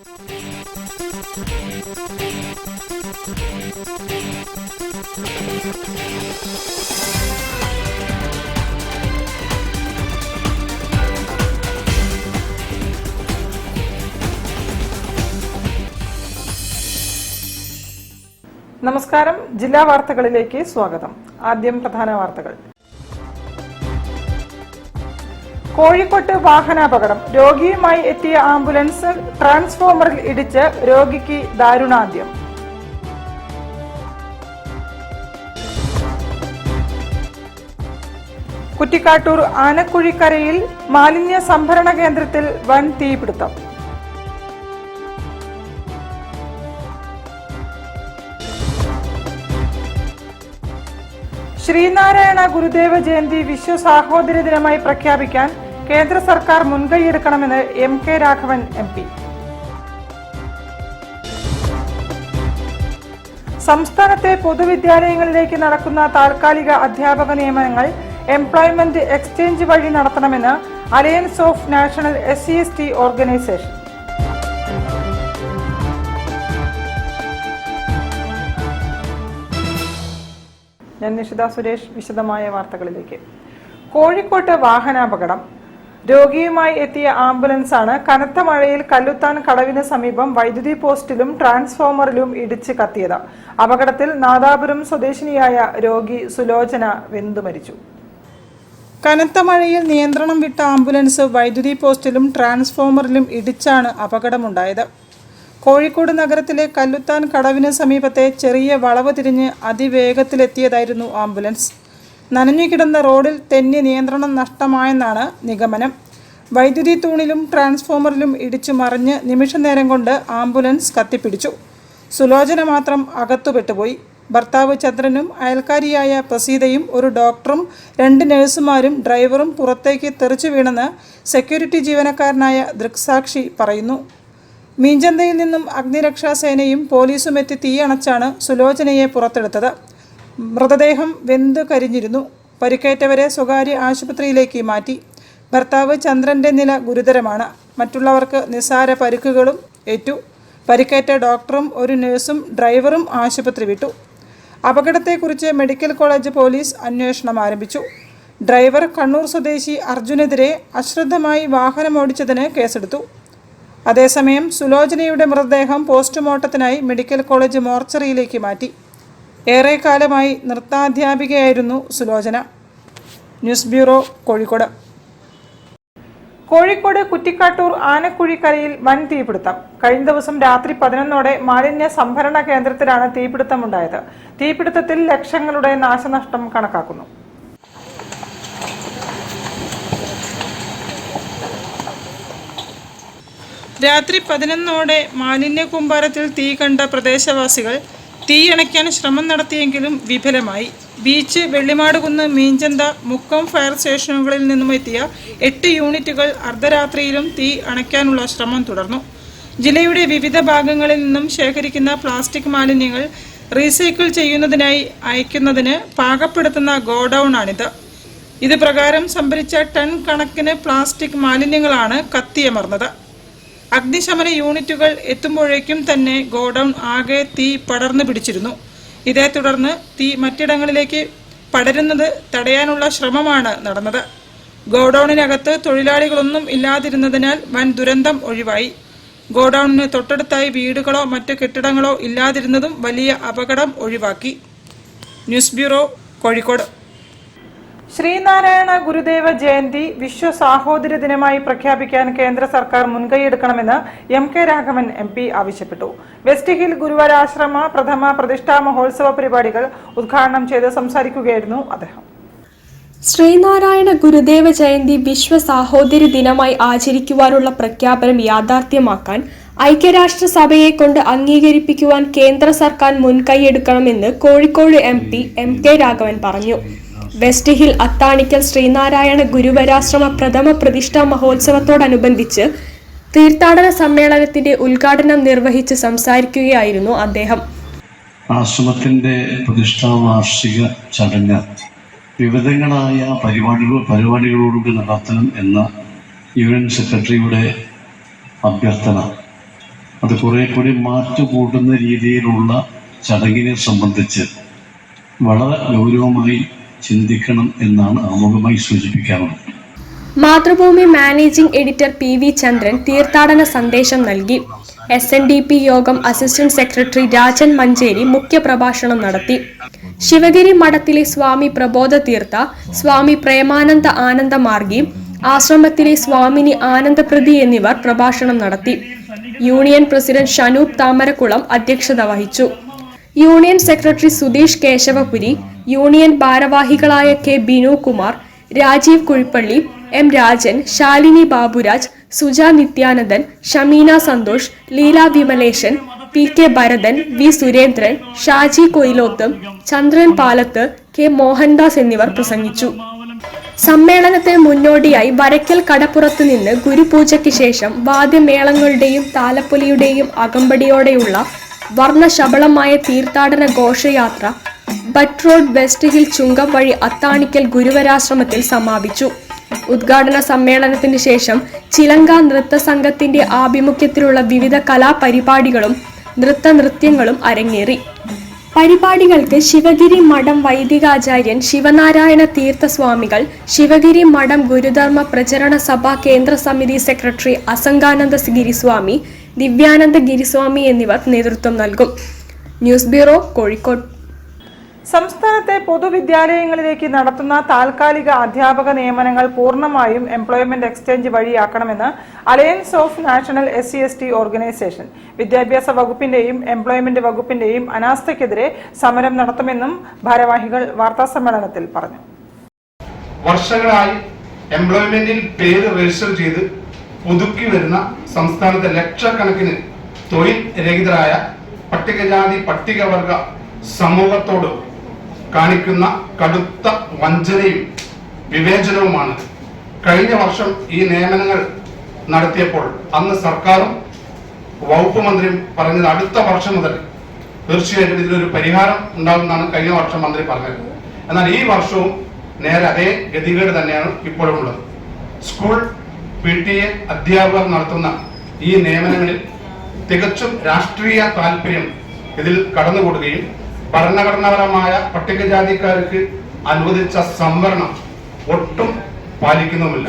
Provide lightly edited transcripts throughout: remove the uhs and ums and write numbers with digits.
നമസ്കാരം. ജില്ലാ വാർത്തകളിലേക്ക് സ്വാഗതം. ആദ്യം പ്രധാന വാർത്തകൾ. കോഴിക്കോട്ട് വാഹനാപകടം. രോഗിയുമായി എത്തിയ ആംബുലൻസ് ട്രാൻസ്ഫോമറിൽ ഇടിച്ച് രോഗിക്ക് ദാരുണാന്ത്യം. കുറ്റിക്കാട്ടൂർ ആനക്കുഴിക്കരയിൽ മാലിന്യ സംഭരണ കേന്ദ്രത്തിൽ വൻ തീപിടുത്തം. ശ്രീനാരായണ ഗുരുദേവ ജയന്തി വിശ്വ സാഹോദര്യ ദിനമായി പ്രഖ്യാപിക്കാൻ കേന്ദ്ര സർക്കാർ മുൻകൈയെടുക്കണമെന്ന് MK രാഘവൻ MP. സംസ്ഥാനത്തെ പൊതുവിദ്യാലയങ്ങളിലേക്ക് നടക്കുന്ന താൽക്കാലിക അധ്യാപക നിയമനങ്ങൾ എംപ്ലോയ്മെന്റ് എക്സ്ചേഞ്ച് വഴി നടത്തണമെന്ന് alliance of national SC/ST organisation. ഞാൻ നിഷിത സുരേഷ്. വിശദമായ വാർത്തകളിലേക്ക്. കോഴിക്കോട്ട് വാഹനാപകടം. രോഗിയുമായി എത്തിയ ആംബുലൻസാണ് കനത്ത മഴയിൽ കല്ലുത്താൻ കടവിന് സമീപം വൈദ്യുതി പോസ്റ്റിലും ട്രാൻസ്ഫോമറിലും ഇടിച്ച് കത്തിയത്. അപകടത്തിൽ നാദാപുരം സ്വദേശിനിയായ രോഗി സുലോചന വെന്തു മരിച്ചു. കനത്ത മഴയിൽ നിയന്ത്രണം വിട്ട ആംബുലൻസ് വൈദ്യുതി പോസ്റ്റിലും ട്രാൻസ്ഫോമറിലും ഇടിച്ചാണ് അപകടമുണ്ടായത്. കോഴിക്കോട് നഗരത്തിലെ കല്ലുത്താൻ കടവിന് സമീപത്തെ ചെറിയ വളവ് തിരിഞ്ഞ് അതിവേഗത്തിലെത്തിയതായിരുന്നു ആംബുലൻസ്. നനഞ്ഞുകിടന്ന റോഡിൽ തെന്നി നിയന്ത്രണം നഷ്ടമായെന്നാണ് നിഗമനം. വൈദ്യുതി തൂണിലും ട്രാൻസ്ഫോമറിലും ഇടിച്ചു മറിഞ്ഞ് നിമിഷനേരം കൊണ്ട് ആംബുലൻസ് കത്തിപ്പിടിച്ചു. സുലോചന മാത്രം അകത്തുപെട്ടുപോയി. ഭർത്താവ് ചന്ദ്രനും അയൽക്കാരിയായ പ്രസീതയും ഒരു ഡോക്ടറും 2 നഴ്സുമാരും ഡ്രൈവറും പുറത്തേക്ക് തെറിച്ചു വീണെന്ന് സെക്യൂരിറ്റി ജീവനക്കാരനായ ദൃക്സാക്ഷി പറയുന്നു. മീഞ്ചന്തയിൽ നിന്നും അഗ്നിരക്ഷാസേനയും പോലീസും എത്തി തീയണച്ചാണ് സുലോചനയെ പുറത്തെടുത്തത്. മൃതദേഹം വെന്ത് കരിഞ്ഞിരുന്നു. പരിക്കേറ്റവരെ സ്വകാര്യ ആശുപത്രിയിലേക്ക് മാറ്റി. ഭർത്താവ് ചന്ദ്രന്റെ നില ഗുരുതരമാണ്. മറ്റുള്ളവർക്ക് നിസ്സാര പരിക്കുകളും ഏറ്റു. പരിക്കേറ്റ ഡോക്ടറും ഒരു നഴ്സും ഡ്രൈവറും ആശുപത്രി വിട്ടു. അപകടത്തെക്കുറിച്ച് മെഡിക്കൽ കോളേജ് പോലീസ് അന്വേഷണം ആരംഭിച്ചു. ഡ്രൈവർ കണ്ണൂർ സ്വദേശി അർജുനെതിരെ അശ്രദ്ധമായി വാഹനമോടിച്ചതിന് കേസെടുത്തു. അതേസമയം സുലോചനയുടെ മൃതദേഹം പോസ്റ്റ്മോർട്ടത്തിനായി മെഡിക്കൽ കോളേജ് മോർച്ചറിയിലേക്ക് മാറ്റി. ഏറെക്കാലമായി നൃത്താധ്യാപികയായിരുന്നു സുലോചന. News bureau, Kozhikode. കോഴിക്കോട് കുറ്റിക്കാട്ടൂർ ആനക്കുഴിക്കരയിൽ വൻ തീപിടുത്തം. കഴിഞ്ഞ ദിവസം രാത്രി 11ഓടെ മാലിന്യ സംഭരണ കേന്ദ്രത്തിലാണ് തീപിടുത്തമുണ്ടായത്. തീപിടുത്തത്തിൽ ലക്ഷങ്ങളുടെ നാശനഷ്ടം കണക്കാക്കുന്നു. രാത്രി 11ഓടെ മാലിന്യ കൂമ്പാരത്തിൽ തീ കണ്ട പ്രദേശവാസികൾ തീയണയ്ക്കാൻ ശ്രമം നടത്തിയെങ്കിലും വിഫലമായി. ബീച്ച്, വെള്ളിമാടുകുന്ന്, മീഞ്ചന്ത, മുക്കം ഫയർ സ്റ്റേഷനുകളിൽ നിന്നും എത്തിയ 8 യൂണിറ്റുകൾ അർദ്ധരാത്രിയിലും തീ അണയ്ക്കാനുള്ള ശ്രമം തുടർന്നു. ജില്ലയുടെ വിവിധ ഭാഗങ്ങളിൽ നിന്നും ശേഖരിക്കുന്ന പ്ലാസ്റ്റിക് മാലിന്യങ്ങൾ റീസൈക്കിൾ ചെയ്യുന്നതിനായി അയക്കുന്നതിന് പാകപ്പെടുത്തുന്ന ഗോഡൌണാണിത്. ഇത് പ്രകാരം സംഭരിച്ച ടൺ കണക്കിന് പ്ലാസ്റ്റിക് മാലിന്യങ്ങളാണ് കത്തിയമർന്നത്. അഗ്നിശമന യൂണിറ്റുകൾ എത്തുമ്പോഴേക്കും തന്നെ ഗോഡൌൺ ആകെ തീ പടർന്നു പിടിച്ചിരുന്നു. ഇതേ തുടർന്ന് തീ മറ്റിടങ്ങളിലേക്ക് പടരുന്നത് തടയാനുള്ള ശ്രമമാണ് നടന്നത്. ഗോഡൌണിനകത്ത് തൊഴിലാളികളൊന്നും ഇല്ലാതിരുന്നതിനാൽ വൻ ദുരന്തം ഒഴിവായി. ഗോഡൌണിന് തൊട്ടടുത്തായി വീടുകളോ മറ്റ് കെട്ടിടങ്ങളോ ഇല്ലാതിരുന്നതും വലിയ അപകടം ഒഴിവാക്കി. News bureau, Kozhikode. ശ്രീനാരായണ ഗുരുദേവ ജയന്തി വിശ്വ സാഹോദര്യ ദിനമായി പ്രഖ്യാപിക്കാൻ കേന്ദ്ര സർക്കാർ മുൻകൈയെടുക്കണമെന്ന് MK രാഘവൻ MP ആവശ്യപ്പെട്ടു. വെസ്റ്റ് ഹിൽ ഗുരുവാരാശ്രമ പ്രഥമ പ്രതിഷ്ഠാ മഹോത്സവ പരിപാടികൾ ഉദ്ഘാടനം ചെയ്ത് സംസാരിക്കുകയായിരുന്നു അദ്ദേഹം. ശ്രീനാരായണ ഗുരുദേവ ജയന്തി വിശ്വ സാഹോദര്യ ദിനമായി ആചരിക്കുവാനുള്ള പ്രഖ്യാപനം യാഥാർത്ഥ്യമാക്കാൻ ഐക്യരാഷ്ട്രസഭയെ കൊണ്ട് അംഗീകരിപ്പിക്കുവാൻ കേന്ദ്ര സർക്കാർ മുൻകൈയെടുക്കണമെന്ന് കോഴിക്കോട് MP MK രാഘവൻ പറഞ്ഞു. വെസ്റ്റ് ഹിൽ അത്താണിക്കൽ ശ്രീനാരായണ ഗുരുവരാശ്രമ പ്രഥമ പ്രതിഷ്ഠാ മഹോത്സവത്തോടനുബന്ധിച്ച് തീർത്ഥാടന സമ്മേളനത്തിന്റെ ഉദ്ഘാടനം നിർവഹിച്ച് സംസാരിക്കുകയായിരുന്നു അദ്ദേഹം. ആശ്രമത്തിന്റെ പ്രതിഷ്ഠാ വാർഷിക ചടങ്ങ് വിവിധങ്ങളായ പരിപാടികളോടുകൂടി നടത്തണം എന്ന UN സെക്രട്ടറിയുടെ അഭ്യർത്ഥന അത് കുറെ കൂടി മാറ്റുകൂട്ടുന്ന രീതിയിലുള്ള ചടങ്ങിനെ സംബന്ധിച്ച് വളരെ ഗൗരവമായി ചിന്തിക്കണം എന്നാണ് ആമുഖമായി സൂചിപ്പിക്കാറുള്ളത്. മാതൃഭൂമി മാനേജിംഗ് എഡിറ്റർ PV ചന്ദ്രൻ തീർത്ഥാടന സന്ദേശം നൽകി. SNDP യോഗം അസിസ്റ്റന്റ് സെക്രട്ടറി രാജൻ മഞ്ചേരി മുഖ്യപ്രഭാഷണം നടത്തി. ശിവഗിരി മഠത്തിലെ സ്വാമി പ്രബോധ തീർത്ഥ, സ്വാമി പ്രേമാനന്ദ ആനന്ദമാർഗി, ആശ്രമത്തിലെ സ്വാമിനി ആനന്ദപ്രതി എന്നിവർ പ്രഭാഷണം നടത്തി. യൂണിയൻ പ്രസിഡന്റ് ഷനൂപ് താമരക്കുളം അധ്യക്ഷത വഹിച്ചു. Union secretary Sudheesh Keshavapuri, union ഭാരവാഹികളായ K. Binu Kumar, Rajeev Kuzhippally, M. Rajan, Shalini Baburaj, Suja Nithyanandan, Shameena Santhosh, Leela Vimaleshan, PK Bharathan, V. Surendran, Shaji കൊയിലോത്തും, ചന്ദ്രൻ പാലത്ത്, K. മോഹൻദാസ് എന്നിവർ പ്രസംഗിച്ചു. സമ്മേളനത്തിന് മുന്നോടിയായി വരയ്ക്കൽ കടപ്പുറത്ത് നിന്ന് ഗുരുപൂജയ്ക്ക് ശേഷം വാദ്യമേളങ്ങളുടെയും താലപ്പൊലിയുടെയും അകമ്പടിയോടെയുള്ള വർണ്ണശബളമായ തീർത്ഥാടന ഘോഷയാത്ര ബട്ട് റോഡ് വെസ്റ്റ് ഹിൽ ചുങ്കം വഴി അത്താണിക്കൽ ഗുരുവരാശ്രമത്തിൽ സമാപിച്ചു. ഉദ്ഘാടന സമ്മേളനത്തിന് ശേഷം ചിലങ്ക നൃത്ത സംഘത്തിന്റെ ആഭിമുഖ്യത്തിലുള്ള വിവിധ കലാപരിപാടികളും നൃത്യങ്ങളും അരങ്ങേറി. പരിപാടികൾക്ക് ശിവഗിരി മഠം വൈദികാചാര്യൻ ശിവനാരായണ തീർത്ഥസ്വാമികൾ, ശിവഗിരി മഠം ഗുരുധർമ്മ പ്രചരണ സഭ കേന്ദ്ര സമിതി സെക്രട്ടറി അസംഗാനന്ദ ഗിരിസ്വാമി, ദിവ്യാനന്ദ ഗിരിസ്വാമി എന്നിവർ നേതൃത്വം നൽകും. News bureau, Kozhikode. സംസ്ഥാനത്തെ പൊതുവിദ്യാലയങ്ങളിലേക്ക് നടത്തുന്ന താൽക്കാലിക അധ്യാപക നിയമനങ്ങൾ പൂർണ്ണമായും എംപ്ലോയ്മെന്റ് എക്സ്ചേഞ്ച് വഴിയാക്കണമെന്ന് alliance of national SC/ST organisation വിദ്യാഭ്യാസ വകുപ്പിന്റെയും എംപ്ലോയ്മെന്റ് വകുപ്പിന്റെയും അനാസ്ഥയ്ക്കെതിരെ സമരം നടത്തുമെന്നും ഭാരവാഹികൾ വാർത്താസമ്മേളനത്തിൽ പറഞ്ഞു. വർഷങ്ങളായി എംപ്ലോയ്മെന്റിൽ പേര് രജിസ്റ്റർ ചെയ്ത് പുതുക്കി വരുന്ന സംസ്ഥാനത്തെ ലക്ഷക്കണക്കിന് തൊഴിൽ രഹിതരായ പട്ടികജാതി പട്ടികവർഗ സമൂഹത്തോട് കാണിക്കുന്ന കടുത്ത വഞ്ചനയും വിവേചനവുമാണ്. കഴിഞ്ഞ വർഷം ഈ നിയമനങ്ങൾ നടത്തിയപ്പോൾ അന്ന് സർക്കാരും വകുപ്പ് മന്ത്രിയും പറഞ്ഞത് അടുത്ത വർഷം മുതൽ തീർച്ചയായിട്ടും ഇതിലൊരു പരിഹാരം ഉണ്ടാകുമെന്നാണ് കഴിഞ്ഞ വർഷം മന്ത്രി പറഞ്ഞത്. എന്നാൽ ഈ വർഷവും നേരെ അതേ ഗതികേട് തന്നെയാണ് ഇപ്പോഴും ഉള്ളത്. സ്കൂൾ PTA അധ്യാപകർ നടത്തുന്ന ഈ നിയമനങ്ങളിൽ തികച്ചും രാഷ്ട്രീയ താല്പര്യം ഇതിൽ കടന്നുകൂടുകയും ഭരണഘടനാപരമായ പട്ടികജാതിക്കാർക്ക് അനുവദിച്ച സംവരണം ഒട്ടും പാലിക്കുന്നുമില്ല.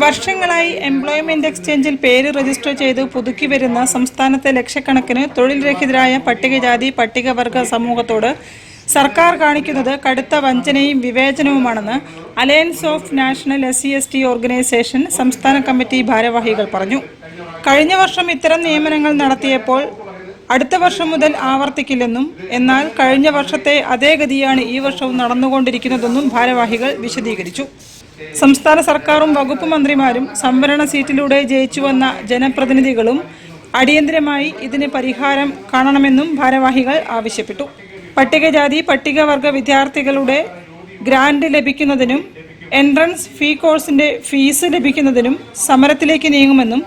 വർഷങ്ങളായി എംപ്ലോയ്മെന്റ് എക്സ്ചേഞ്ചിൽ പേര് രജിസ്റ്റർ ചെയ്ത് പുതുക്കി വരുന്ന സംസ്ഥാനത്തെ ലക്ഷക്കണക്കിന് തൊഴിൽ രഹിതരായ പട്ടികജാതി പട്ടികവർഗ സമൂഹത്തോട് സർക്കാർ കാണിക്കുന്നത് കടുത്ത വഞ്ചനയും വിവേചനവുമാണെന്ന് alliance of national SC/ST organisation സംസ്ഥാന കമ്മിറ്റി ഭാരവാഹികൾ പറഞ്ഞു. കഴിഞ്ഞ വർഷം ഇത്തരം നിയമനങ്ങൾ നടത്തിയപ്പോൾ അടുത്ത വർഷം മുതൽ ആവർത്തിക്കില്ലെന്നും എന്നാൽ കഴിഞ്ഞ വർഷത്തെ അതേ ഗതിയാണ് ഈ വർഷവും നടന്നുകൊണ്ടിരിക്കുന്നതെന്നും ഭാരവാഹികൾ വിശദീകരിച്ചു. സംസ്ഥാന സർക്കാരും വകുപ്പ് മന്ത്രിമാരും സംവരണ സീറ്റിലൂടെ ജയിച്ചുവന്ന ജനപ്രതിനിധികളും അടിയന്തരമായി ഇതിന് പരിഹാരം കാണണമെന്നും ഭാരവാഹികൾ ആവശ്യപ്പെട്ടു. പട്ടികജാതി പട്ടികവർഗ വിദ്യാർത്ഥികളുടെ ഗ്രാന്റ് ലഭിക്കുന്നതിനും എൻട്രൻസ് ഫീ കോഴ്സിന്റെ ഫീസ് ലഭിക്കുന്നതിനും സമരത്തിലേക്ക് നീങ്ങുമെന്നും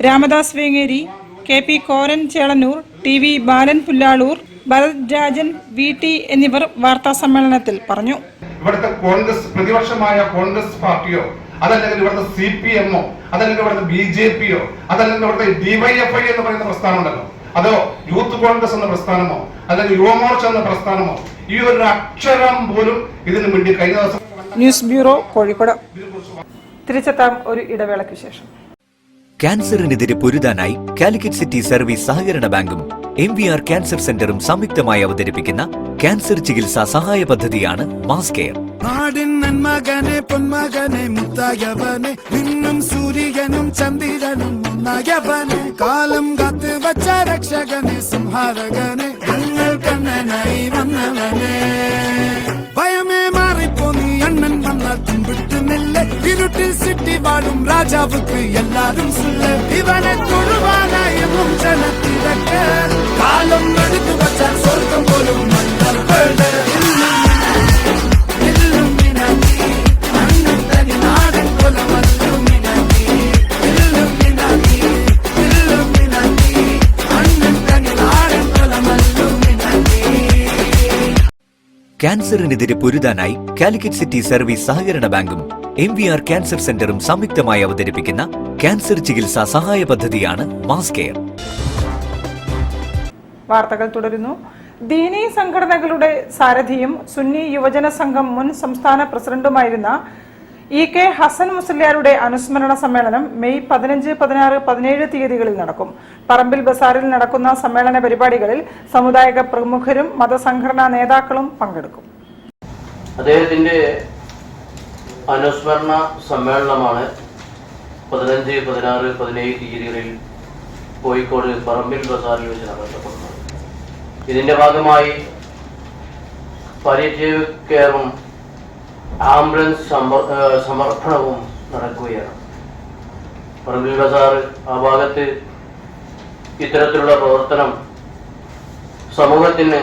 രാമദാസ് വേങ്ങേരി, KP കോരൻ ചേളന്നൂർ, TV ബാലൻ പുല്ലാളൂർ, ഭരത് രാജൻ VT എന്നിവർ വാർത്താ സമ്മേളനത്തിൽ പറഞ്ഞു. ഇവിടുത്തെ കോൺഗ്രസ് പ്രതിപക്ഷമായ കോൺഗ്രസ് പാർട്ടിയോ അതല്ലെങ്കിൽ ഇവിടുത്തെ CPM-ഓ അതല്ലെങ്കിൽ ഇവിടുത്തെ BJP-യോ അതല്ലെങ്കിൽ ഇവിടുത്തെ DYFI എന്ന് പറയുന്ന പ്രസ്ഥാനം ഉണ്ടല്ലോ, അതോ യൂത്ത് കോൺഗ്രസ് എന്ന പ്രസ്ഥാനമോ അല്ലെങ്കിൽ യുവമോർച്ച എന്ന പ്രസ്ഥാനമോ ഈ ഒരു അക്ഷരം പോലും ഇതിന് വേണ്ടി കഴിഞ്ഞ ദിവസം. News bureau, Kozhikode. തിരിച്ചെത്താം ഒരു ഇടവേളയ്ക്ക് ശേഷം. ക്യാൻസറിനെതിരെ പൊരുതാനായി കാലിക്കറ്റ് സിറ്റി സർവീസ് സഹകരണ ബാങ്കും MVR ക്യാൻസർ സെന്ററും സംയുക്തമായി അവതരിപ്പിക്കുന്ന ക്യാൻസർ ചികിത്സാ സഹായ പദ്ധതിയാണ് മാസ് കെയർ. നാടിൻ നന്മകനെ പൊന്മകനെ മുത്തായവനെ നിന്നും സൂര്യനും ചന്ദ്രനും ഒന്നായവനെ കാലം കാത്ത് വച്ച രക്ഷകനെ സംഹാരകനെ ഞങ്ങൾ കണ്ണനായി വന്നവനെ ഭയമേ മാറിപ്പോ നീ അണ്ണൻ വന്നാൽ തുമ്പിട്ടുന്നില്ല ഇരുട്ടിൽ സിറ്റി വാടും രാജാവുക്ക് എല്ലാരും സുല്ല ഇവനെ തൊഴുവാനായും ജനത്തിരക്ക് കാലം എടുത്തു വച്ചാൽ സ്വർഗം പോലും ക്യാൻസറിനെതിരെ പൊരുതാനായി കാലിക്കറ്റ് സിറ്റി സർവീസ് സഹകരണ ബാങ്കും MVR ക്യാൻസർ സെന്ററും സംയുക്തമായി അവതരിപ്പിക്കുന്ന ക്യാൻസർ ചികിത്സാ സഹായ പദ്ധതിയാണ് മാസ് കെയർ. വാർത്തകൾ തുടരുന്നു. ദീനീ സംഘടനകളുടെ സാരഥിയും സുന്നി യുവജന സംഘം മുൻ സംസ്ഥാന പ്രസിഡന്റുമായിരുന്ന EK ഹസൻ മുസ്ലിയാരുടെ അനുസ്മരണ സമ്മേളനം മെയ് 15, 16, 17 തീയതികളിൽ നടക്കും. പറമ്പിൽ ബസാറിൽ നടക്കുന്ന സമ്മേളന പരിപാടികളിൽ സമുദായിക പ്രമുഖരും മതസംഘടനാ നേതാക്കളും പങ്കെടുക്കും. അദ്ദേഹത്തിന്റെ അനുസ്മരണ സമ്മേളനമാണ് 15, 16, 17 തീയതികളിൽ കോഴിക്കോട് പറമ്പിൽ ബസാറിൽ വെച്ച് നടത്തപ്പെടുന്നത്. ഇതിന്റെ ഭാഗമായി പാലിയേറ്റീവ് കെയറും ആംബുലൻസ് സമർപ്പണവും നടക്കുകയാണ്. പറമ്പിൽ ബസാർ ആ ഭാഗത്ത് ഇത്തരത്തിലുള്ള പ്രവർത്തനം സമൂഹത്തിന്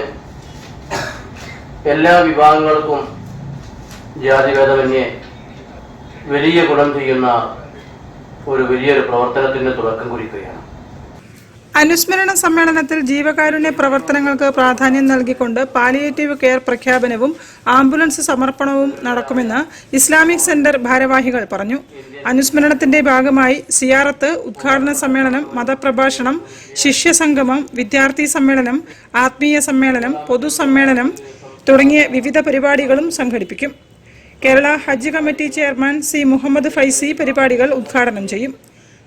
എല്ലാ വിഭാഗങ്ങൾക്കും ജാതിഭേദമന്യേ വലിയ ഗുണം ചെയ്യുന്ന വലിയൊരു പ്രവർത്തനത്തിന് തുടക്കം കുറിക്കുകയാണ്. അനുസ്മരണ സമ്മേളനത്തിൽ ജീവകാരുണ്യ പ്രവർത്തനങ്ങൾക്ക് പ്രാധാന്യം നൽകിക്കൊണ്ട് പാലിയേറ്റീവ് കെയർ പ്രഖ്യാപനവും ആംബുലൻസ് സമർപ്പണവും നടക്കുമെന്ന് ഇസ്ലാമിക് സെന്റർ ഭാരവാഹികൾ പറഞ്ഞു. അനുസ്മരണത്തിന്റെ ഭാഗമായി സിയാറത്ത്, ഉദ്ഘാടന സമ്മേളനം, മതപ്രഭാഷണം, ശിഷ്യസംഗമം, വിദ്യാർത്ഥി സമ്മേളനം, ആത്മീയ സമ്മേളനം, പൊതുസമ്മേളനം തുടങ്ങിയ വിവിധ പരിപാടികളും സംഘടിപ്പിക്കും. Kerala Hajj committee chairman C. Muhammad Faizi പരിപാടികൾ ഉദ്ഘാടനം ചെയ്യും.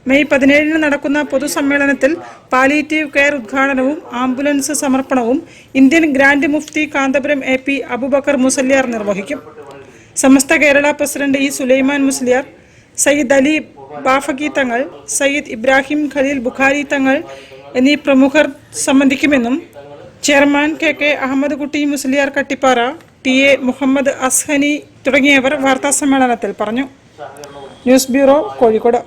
മെയ് 17 നടക്കുന്ന പൊതുസമ്മേളനത്തിൽ പാലിയേറ്റീവ് കെയർ ഉദ്ഘാടനവും ആംബുലൻസ് സമർപ്പണവും Indian grand Mufti Kanthapuram AP Abubakar Musliyar നിർവഹിക്കും. Samastha Kerala president E. സുലൈമാൻ മുസ്ലിയാർ, സയ്യിദ് അലി ബാഫക്കി തങ്ങൾ, സയ്യിദ് ഇബ്രാഹിം ഖലീൽ ബുഖാരി തങ്ങൾ എന്നീ പ്രമുഖർ സംബന്ധിക്കുമെന്നും ചെയർമാൻ KK അഹമ്മദ് കുട്ടി മുസ്ലിയാർ കട്ടിപ്പാറ, TA മുഹമ്മദ് അസ്ഹനി തുടങ്ങിയവർ വാർത്താസമ്മേളനത്തിൽ പറഞ്ഞു. News bureau, Kozhikode.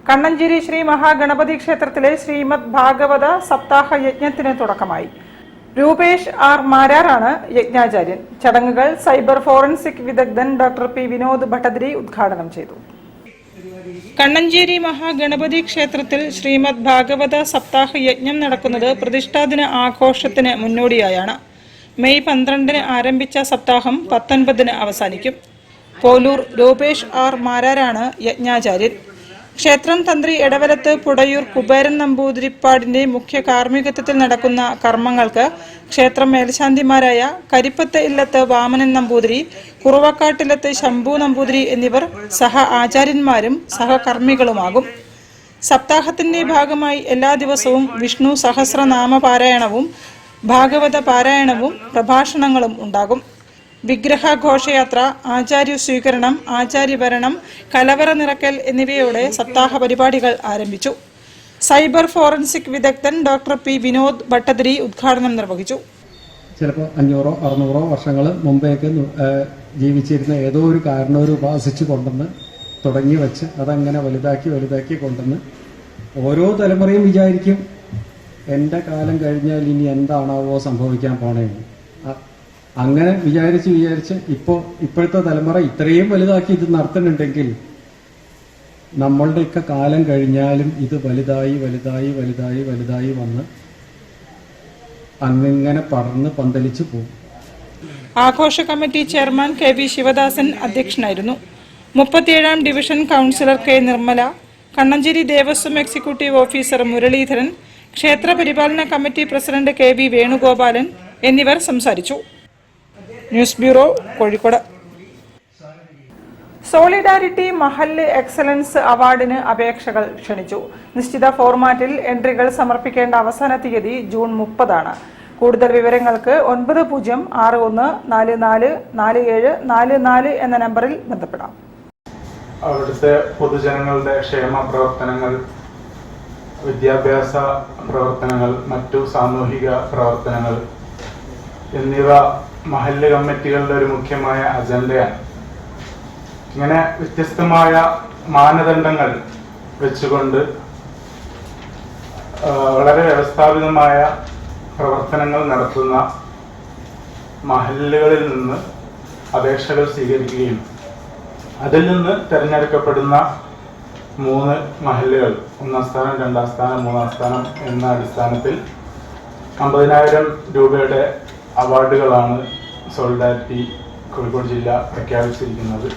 കണ്ണഞ്ചേരി ശ്രീ മഹാഗണപതി ക്ഷേത്രത്തിലെ ശ്രീമദ് ഭാഗവത സപ്താഹ യജ്ഞത്തിന് തുടക്കമായി. രൂപേഷ് R. മാരാറാണ് യജ്ഞാചാര്യൻ. ചടങ്ങുകൾ സൈബർ ഫോറൻസിക് വിദഗ്ധൻ ഡോക്ടർ P. വിനോദ് ഭട്ടതിരി ഉദ്ഘാടനം ചെയ്തു. കണ്ണഞ്ചേരി മഹാഗണപതി ക്ഷേത്രത്തിൽ ശ്രീമദ് ഭാഗവത സപ്താഹ യജ്ഞം നടക്കുന്നത് പ്രതിഷ്ഠാദിന ആഘോഷത്തിന് മുന്നോടിയായാണ്. മെയ് 12 ആരംഭിച്ച സപ്താഹം 19 അവസാനിക്കും. പോലൂർ രൂപേഷ് R. മാരാറാണ് യജ്ഞാചാര്യൻ. ക്ഷേത്രം തന്ത്രി എടവലത്ത് പുടയൂർ കുബേരൻ നമ്പൂതിരിപ്പാടിന്റെ മുഖ്യ കാർമ്മികത്വത്തിൽ നടക്കുന്ന കർമ്മങ്ങൾക്ക് ക്ഷേത്രം മേൽശാന്തിമാരായ കരിപ്പത്ത് ഇല്ലത്ത് വാമനൻ നമ്പൂതിരി, കുറവക്കാട്ടിലത്ത് ശംഭു നമ്പൂതിരി എന്നിവർ സഹ ആചാര്യന്മാരും സഹകർമ്മികളുമാകും. സപ്താഹത്തിന്റെ ഭാഗമായി എല്ലാ ദിവസവും വിഷ്ണു സഹസ്രനാമ പാരായണവും ഭാഗവത പാരായണവും പ്രഭാഷണങ്ങളും ഉണ്ടാകും. വിഗ്രഹഘോഷയാത്ര, ആചാര്യ സ്വീകരണം, ആചാര്യഭരണം, കലവറ നിറക്കൽ എന്നിവയോടെ സപ്താഹ പരിപാടികൾ ആരംഭിച്ചു. സൈബർ ഫോറൻസിക് വിദഗ്ധൻ ഡോക്ടർ P. വിനോദ് ഭട്ടതിരി ഉദ്ഘാടനം നിർവഹിച്ചു. ചിലപ്പോൾ 500 600 വർഷങ്ങൾ മുമ്പേക്ക് ജീവിച്ചിരുന്ന ഏതോ ഒരു കാരണവർ ഉപാസിച്ച് കൊണ്ടുവന്ന് തുടങ്ങി വെച്ച് അതങ്ങനെ വലുതാക്കി കൊണ്ടുവന്ന് ഓരോ തലമുറയും വിചാരിക്കും എൻ്റെ കാലം കഴിഞ്ഞാൽ ഇനി എന്താണാവോ സംഭവിക്കാൻ പോണേന്ന്. അങ്ങനെ വിചാരിച്ച് ഇപ്പോഴത്തെ തലമുറ ഇത്രയും വലുതാക്കി ഇത് നടത്തുന്നുണ്ടെങ്കിൽ നമ്മളുടെയൊക്കെ കാലം കഴിഞ്ഞാലും ഇത് വലുതായി വന്ന് അങ്ങനെ പടർന്ന് പന്തലിച്ചു പോകും. ആഘോഷ കമ്മിറ്റി ചെയർമാൻ KV ശിവദാസൻ അധ്യക്ഷനായിരുന്നു. 37ാം division councillor K. Nirmala, Kannancheri Devaswom executive officer Muraleedharan, ക്ഷേത്ര പരിപാലന കമ്മിറ്റി പ്രസിഡന്റ് KV വേണുഗോപാലൻ എന്നിവർ സംസാരിച്ചു. News bureau, Kozhikode. സോളിഡാരിറ്റി മഹല്ല് എക്സലൻസ് അവാർഡിന് അപേക്ഷകൾ ക്ഷണിച്ചു. നിശ്ചിത ഫോർമാറ്റിൽ എൻട്രികൾ സമർപ്പിക്കേണ്ട അവസാന തീയതി ജൂൺ 30 കൂടുതൽ വിവരങ്ങൾക്ക് 9061444744 എന്ന നമ്പറിൽ ബന്ധപ്പെടാം. അവിടുത്തെ പൊതുജനങ്ങളുടെ ക്ഷേമ പ്രവർത്തനങ്ങൾ, വിദ്യാഭ്യാസ പ്രവർത്തനങ്ങൾ, മറ്റു സാമൂഹിക പ്രവർത്തനങ്ങൾ എന്നിവ മഹല്ല് കമ്മിറ്റികളുടെ ഒരു മുഖ്യമായ അജണ്ടയാണ്. ഇങ്ങനെ വ്യത്യസ്തമായ മാനദണ്ഡങ്ങൾ വെച്ചുകൊണ്ട് വളരെ വ്യവസ്ഥാപിതമായ പ്രവർത്തനങ്ങൾ നടത്തുന്ന മഹല്ലുകളിൽ നിന്ന് അപേക്ഷകൾ സ്വീകരിക്കുകയും അതിൽ നിന്ന് തിരഞ്ഞെടുക്കപ്പെടുന്ന 3 മഹല്ലുകൾ 1ാം സ്ഥാനം, 2ാം സ്ഥാനം, 3ാം സ്ഥാനം എന്ന അടിസ്ഥാനത്തിൽ 50,000 രൂപയുടെ അവാർഡുകളാണ് സോളിഡാരിറ്റി കോഴിക്കോട് ജില്ല പ്രഖ്യാപിച്ചിരിക്കുന്നത്.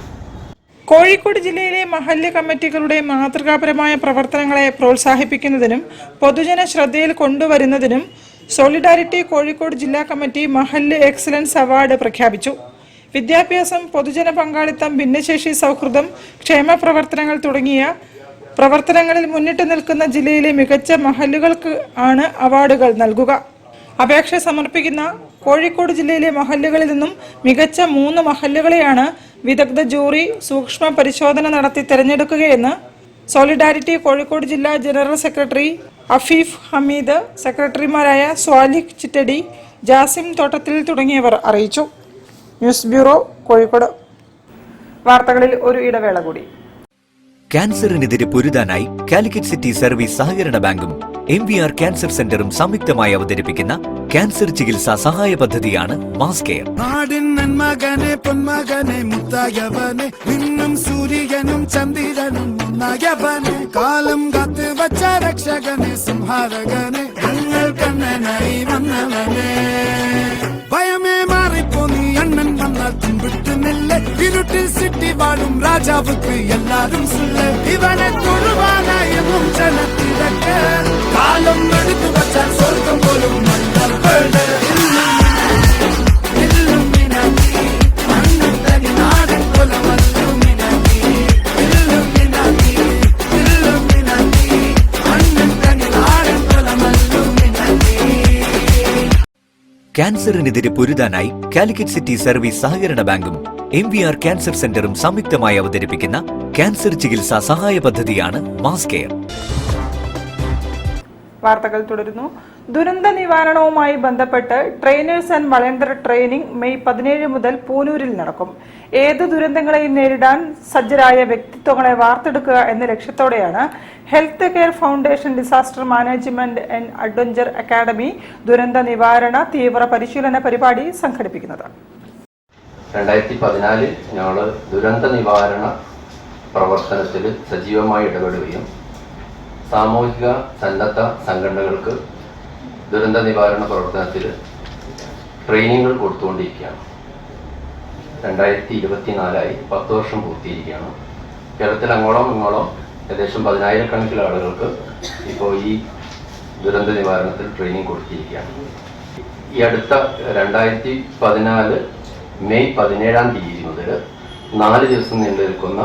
കോഴിക്കോട് ജില്ലയിലെ മഹല്ല് കമ്മിറ്റികളുടെ മാതൃകാപരമായ പ്രവർത്തനങ്ങളെ പ്രോത്സാഹിപ്പിക്കുന്നതിനും പൊതുജന ശ്രദ്ധയിൽ കൊണ്ടുവരുന്നതിനും സോളിഡാരിറ്റി കോഴിക്കോട് ജില്ലാ കമ്മിറ്റി മഹല്ല് എക്സലൻസ് അവാർഡ് പ്രഖ്യാപിച്ചു. വിദ്യാഭ്യാസം, പൊതുജന പങ്കാളിത്തം, ഭിന്നശേഷി സൗഹൃദം, ക്ഷേമ പ്രവർത്തനങ്ങൾ തുടങ്ങിയ പ്രവർത്തനങ്ങളിൽ മുന്നിട്ട് നിൽക്കുന്ന ജില്ലയിലെ മികച്ച മഹല്ലുകൾക്ക് ആണ് അവാർഡുകൾ നൽകുക. അപേക്ഷ സമർപ്പിക്കുന്ന കോഴിക്കോട് ജില്ലയിലെ മഹല്ലുകളിൽ നിന്നും മികച്ച 3 മഹല്ലുകളെയാണ് വിദഗ്ധ ജൂറി സൂക്ഷ്മ പരിശോധന നടത്തി തിരഞ്ഞെടുക്കുകയെന്ന് സോളിഡാരിറ്റി കോഴിക്കോട് ജില്ലാ ജനറൽ സെക്രട്ടറി അഫീഫ് ഹമീദ്, സെക്രട്ടറിമാരായ സ്വാലിഹ് ചിറ്റടി, ജാസിം തോട്ടത്തിൽ തുടങ്ങിയവർ അറിയിച്ചു. News bureau, Kozhikode. വാർത്തകളിൽ ഒരു ഇടവേള കൂടി. ക്യാൻസറിനെതിരെ പൊരുതാനായി കാലിക്കറ്റ് സിറ്റി സർവീസ് സഹകരണ ബാങ്കും MVR ക്യാൻസർ സെന്ററും സംയുക്തമായി അവതരിപ്പിക്കുന്ന ക്യാൻസർ ചികിത്സാ സഹായ പദ്ധതിയാണ് മാസ് കെയർ. നാടിൻ നന്മകനെ പൊന്മകനെ മുത്തായവനെ നിന്നും സൂര്യനും ചന്ദ്രനും ഒന്നായവനെ കാലം കാത്ത് വച്ച രക്ഷകനെ സംഹാരകനെ ഞങ്ങൾ കണ്ണനായി വന്നവനെ ഭയമേ മാറിപ്പോ നീ അണ്ണൻ വന്നാൽ തുമ്പിട്ടുന്നില്ല ഇരുട്ടിൽ സിറ്റി വാഴും രാജാവുക്ക് എല്ലാരും സുല്ല ഇവനെ തൊഴുവാനായും ജനത്തിരക്ക് കാലം എടുത്തു വച്ചാൽ സ്വർഗം പോലും ക്യാൻസറിനെതിരെ പൊരുതാനായി കാലിക്കറ്റ് സിറ്റി സർവീസ് സഹകരണ ബാങ്കും MVR ക്യാൻസർ സെന്ററും സംയുക്തമായി അവതരിപ്പിക്കുന്ന ക്യാൻസർ ചികിത്സാ സഹായ പദ്ധതിയാണ് മാസ് കെയർ. വാർത്തകൾ തുടരുന്നു. ദുരന്ത നിവാരണവുമായി ബന്ധപ്പെട്ട് trainers and volunteer training May 17 മുതൽ പൂനൂരിൽ നടക്കും. ഏത് ദുരന്തങ്ങളെയും നേരിടാൻ സജ്ജരായ വ്യക്തിത്വങ്ങളെ വാർത്തെടുക്കുക എന്ന ലക്ഷ്യത്തോടെയാണ് health care foundation disaster management and adventure academy ദുരന്ത നിവാരണ തീവ്ര പരിശീലന പരിപാടി സംഘടിപ്പിക്കുന്നത്. 2014 ഞങ്ങൾ ദുരന്ത നിവാരണ പ്രവർത്തനത്തിൽ സജീവമായി ഇടപെടുകയും സാമൂഹിക സന്നദ്ധ സംഘടനകൾക്ക് ദുരന്ത നിവാരണ പ്രവർത്തനത്തിൽ ട്രെയിനിങ്ങുകൾ കൊടുത്തുകൊണ്ടിരിക്കുകയാണ്. 2024 10 വർഷം പൂർത്തീകരിക്കുകയാണ്. കേരളത്തിൽ അങ്ങോളം ഇങ്ങോളം ഏകദേശം 10,000 ആളുകൾക്ക് ഇപ്പോൾ ഈ ദുരന്ത നിവാരണത്തിൽ ട്രെയിനിങ് കൊടുത്തിരിക്കുകയാണ്. ഈ അടുത്ത 2014 മെയ് 17 മുതൽ 4 ദിവസം നീണ്ടു നിൽക്കുന്ന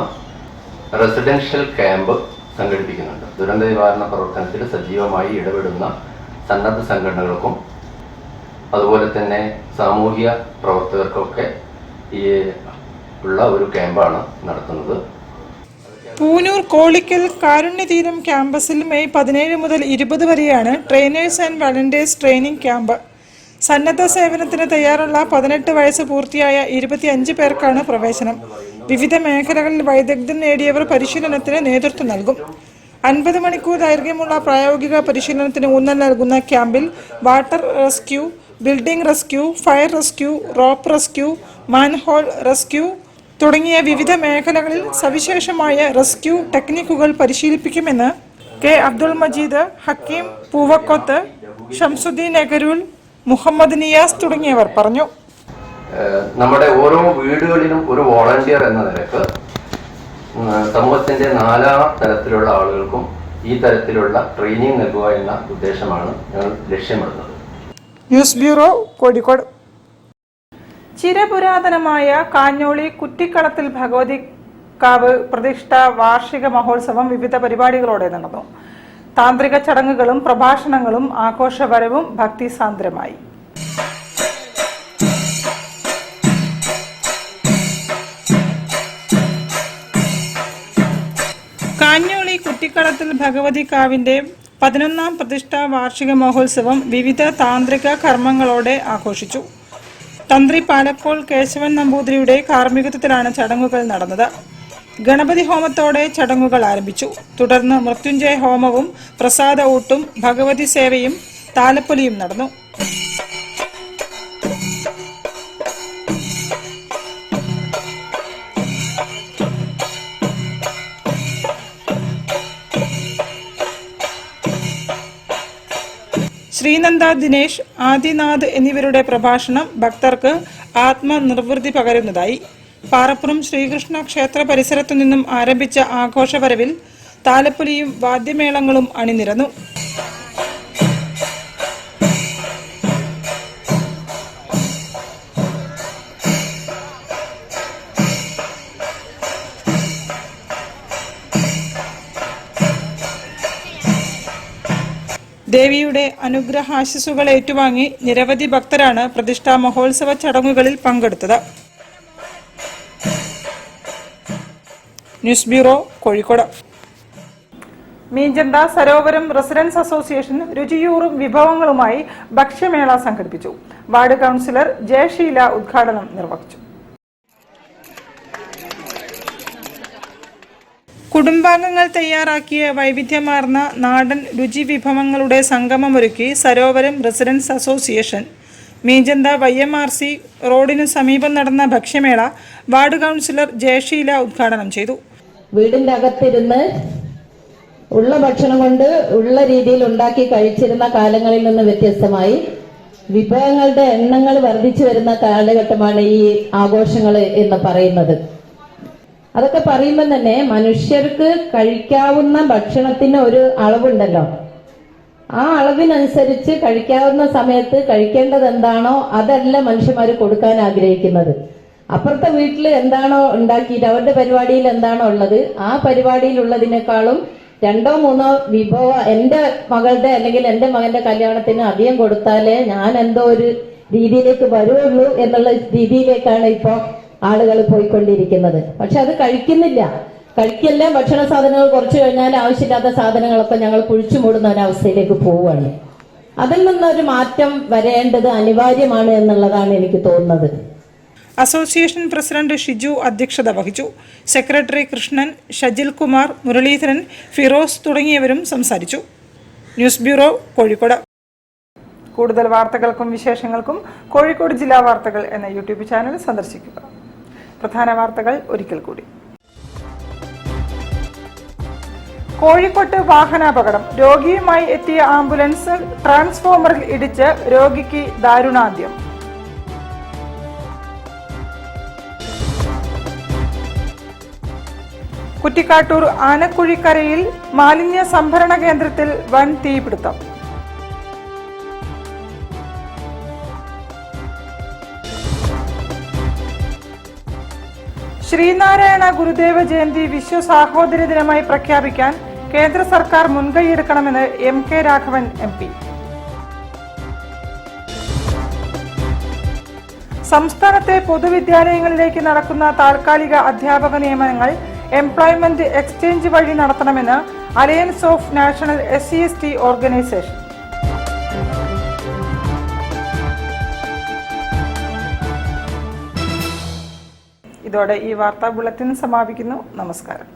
റെസിഡൻഷ്യൽ ക്യാമ്പ് സംഘടിപ്പിക്കുന്നുണ്ട്. ദുരന്ത നിവാരണ പ്രവർത്തനത്തിൽ സജീവമായി ഇടപെടുന്ന സന്നദ്ധ സംഘടനകൾക്കും അതുപോലെ തന്നെ സാമൂഹിക പ്രവർത്തകർക്കൊക്കെ ഈ ഉള്ള ഒരു ക്യാമ്പാണ് നടത്തുന്നത്. പൂനൂർ കോളിക്കൽ കാരുണ്യതീരം ക്യാമ്പസിൽ മെയ് 17 മുതൽ 20 വരെയാണ് trainers and volunteers training camp. സന്നദ്ധ സേവനത്തിന് തയ്യാറുള്ള 18 വയസ്സ് പൂർത്തിയായ 25 പേർക്കാണ് പ്രവേശനം. വിവിധ മേഖലകളിൽ വൈദഗ്ധ്യം നേടിയവർ പരിശീലനത്തിന് നേതൃത്വം നൽകും. 50 മണിക്കൂർ ദൈർഘ്യമുള്ള പ്രായോഗിക പരിശീലനത്തിന് ഊന്നൽ നൽകുന്ന ക്യാമ്പിൽ water rescue, building rescue, fire rescue, rope rescue, manhole rescue തുടങ്ങിയ വിവിധ മേഖലകളിൽ സവിശേഷമായ റെസ്ക്യൂ ടെക്നിക്കുകൾ പരിശീലിപ്പിക്കുമെന്ന് കെ അബ്ദുൾ മജീദ്, ഹക്കീം പൂവക്കോത്ത്, ഷംസുദ്ദീൻ എഗരൂൽ, മുഹമ്മദ് നിയാസ് തുടങ്ങിയവർ പറഞ്ഞു. നമ്മുടെ ഓരോ വീടുകളിലും ഒരു വോളണ്ടിയർ എന്ന നിലക്ക് സമൂഹത്തിന്റെ 4 തരത്തിലുള്ള ആളുകൾക്കും ഈ തരത്തിലുള്ള ട്രെയിനിങ് നൽകുക എന്ന ഉദ്ദേശമാണ് ഞങ്ങൾ ലക്ഷ്യമിടുന്നത്. News bureau, Kozhikode. ചിരപുരാതനമായ കാഞ്ഞോളി കുറ്റിക്കളത്തിൽ ഭഗവതിക്കാവ് പ്രതിഷ്ഠാ വാർഷിക മഹോത്സവം വിവിധ പരിപാടികളോടെ നടന്നു. താന്ത്രിക ചടങ്ങുകളും പ്രഭാഷണങ്ങളും ആഘോഷപരവും ഭക്തിസാന്ദ്രമായി. കാഞ്ഞോളി കുറ്റിക്കളത്തിൽ ഭഗവതിക്കാവിന്റെ 11ാം പ്രതിഷ്ഠാ വാർഷിക മഹോത്സവം വിവിധ താന്ത്രിക കർമ്മങ്ങളോടെ ആഘോഷിച്ചു. തന്ത്രി പാലക്കോൾ കേശവൻ നമ്പൂതിരിയുടെ കാർമ്മികത്വത്തിലാണ് ചടങ്ങുകൾ നടന്നത്. ഗണപതി ഹോമത്തോടെ ചടങ്ങുകൾ ആരംഭിച്ചു. തുടർന്ന് മൃത്യുഞ്ജയ ഹോമവും പ്രസാദ ഊട്ടും ഭഗവതി സേവയും താലപ്പൊലിയും നടന്നു. ശ്രീനന്ദ ദിനേശ്, ആദിനാഥ് എന്നിവരുടെ പ്രഭാഷണം ഭക്തർക്ക് ആത്മനിർവൃത്തി പകരുന്നതായി. പാറപ്പുറം ശ്രീകൃഷ്ണ ക്ഷേത്ര പരിസരത്തു നിന്നും ആരംഭിച്ച ആഘോഷവരവിൽ താലപ്പൊലിയും വാദ്യമേളങ്ങളും അണിനിരന്നു. ദേവിയുടെ അനുഗ്രഹാശിസുകൾ ഏറ്റുവാങ്ങി നിരവധി ഭക്തരാണ് പ്രതിഷ്ഠാ മഹോത്സവ ചടങ്ങുകളിൽ പങ്കെടുത്തത്. News bureau, Kozhikode. Meenchanda Sarovaram residence association രുചിയൂറും വിഭവങ്ങളുമായി ഭക്ഷ്യമേള സംഘടിപ്പിച്ചു. വാർഡ് കൗൺസിലർ ജയശീല ഉദ്ഘാടനം നിർവഹിച്ചു. കുടുംബാംഗങ്ങൾ തയ്യാറാക്കിയ വൈവിധ്യമാർന്ന നാടൻ രുചി വിഭവങ്ങളുടെ സംഗമമൊരുക്കി സരോവരം റെസിഡൻസ് അസോസിയേഷൻ മീഞ്ചന്ത YMRC റോഡിനു സമീപം നടന്ന ഭക്ഷ്യമേള വാർഡ് കൗൺസിലർ ജയശീല ഉദ്ഘാടനം ചെയ്തു. വീടിന്റെ അകത്തിരുന്ന് ഉള്ള ഭക്ഷണം കൊണ്ട് ഉള്ള രീതിയിൽ ഉണ്ടാക്കി കഴിച്ചിരുന്ന കാലങ്ങളിൽ നിന്ന് വ്യത്യസ്തമായി വിഭവങ്ങളുടെ എണ്ണങ്ങൾ വർദ്ധിച്ചു വരുന്ന കാലഘട്ടമാണ് ഈ ആഘോഷങ്ങൾ എന്ന് പറയുന്നത്. അതൊക്കെ പറയുമ്പോൾ തന്നെ മനുഷ്യർക്ക് കഴിക്കാവുന്ന ഭക്ഷണത്തിന് ഒരു അളവുണ്ടല്ലോ. ആ അളവിനനുസരിച്ച് കഴിക്കാവുന്ന സമയത്ത് കഴിക്കേണ്ടത് എന്താണോ അതല്ല മനുഷ്യന്മാർ കൊടുക്കാൻ ആഗ്രഹിക്കുന്നത്. അപ്പുറത്തെ വീട്ടിൽ എന്താണോ ഉണ്ടാക്കിയിട്ട് അവരുടെ പരിപാടിയിൽ എന്താണോ ഉള്ളത് ആ പരിപാടിയിലുള്ളതിനേക്കാളും 2 or 3 വിഭവ എന്റെ മകളുടെ അല്ലെങ്കിൽ എന്റെ മകന്റെ കല്യാണത്തിന് അധികം കൊടുത്താലേ ഞാൻ എന്തോ ഒരു രീതിയിലേക്ക് വരുള്ളൂ എന്നുള്ള രീതിയിലേക്കാണ് ഇപ്പൊ ആളുകൾ പോയിക്കൊണ്ടിരിക്കുന്നത്. പക്ഷെ അത് കഴിക്കുന്നില്ല. കഴിക്കല്ല, ഭക്ഷണ സാധനങ്ങൾ കുറച്ചു കഴിഞ്ഞാൽ ആവശ്യമില്ലാത്ത സാധനങ്ങളൊക്കെ ഞങ്ങൾ കുഴിച്ചു മൂടുന്ന ഒരവസ്ഥയിലേക്ക് പോവുകയാണ്. അതിൽ നിന്നൊരു മാറ്റം വരേണ്ടത് അനിവാര്യമാണ് എന്നുള്ളതാണ് എനിക്ക് തോന്നുന്നത്. അസോസിയേഷൻ പ്രസിഡന്റ് ഷിജു അധ്യക്ഷത വഹിച്ചു. സെക്രട്ടറി കൃഷ്ണൻ, ഷജിൽ കുമാർ, മുരളീധരൻ, ഫിറോസ് തുടങ്ങിയവരും സംസാരിച്ചു. News bureau, Kozhikode. കൂടുതൽ വാർത്തകൾക്കും വിശേഷങ്ങൾക്കും കോഴിക്കോട് ജില്ലാ വാർത്തകൾ എന്ന യൂട്യൂബ് ചാനൽ സന്ദർശിക്കുക. പ്രധാന വാർത്തകൾ ഒരിക്കൽ കൂടി. കോഴിക്കോട്ട് വാഹനാപകടം. രോഗിയുമായി എത്തിയ ആംബുലൻസ് ട്രാൻസ്ഫോമറിൽ ഇടിച്ച് രോഗിക്ക് ദാരുണാന്ത്യം. കുറ്റിക്കാട്ടൂർ ആനക്കുഴിക്കരയിൽ മാലിന്യ സംഭരണ കേന്ദ്രത്തിൽ വൻ തീപിടുത്തം. ശ്രീനാരായണ ഗുരുദേവ ജയന്തി വിശ്വ സാഹോദര്യ ദിനമായി പ്രഖ്യാപിക്കാൻ കേന്ദ്ര സർക്കാർ മുൻകൈയെടുക്കണമെന്ന് MK രാഘവൻ MP. സംസ്ഥാനത്തെ പൊതുവിദ്യാലയങ്ങളിലേക്ക് നടക്കുന്ന താൽക്കാലിക അധ്യാപക നിയമനങ്ങൾ എംപ്ലോയ്മെന്റ് എക്സ്ചേഞ്ച് വഴി നടത്തണമെന്ന് alliance of national SC/ST organisation. ഇതോടെ ഈ വാർത്താ ബുള്ളറ്റിൻ സമാപിക്കുന്നു. നമസ്കാരം.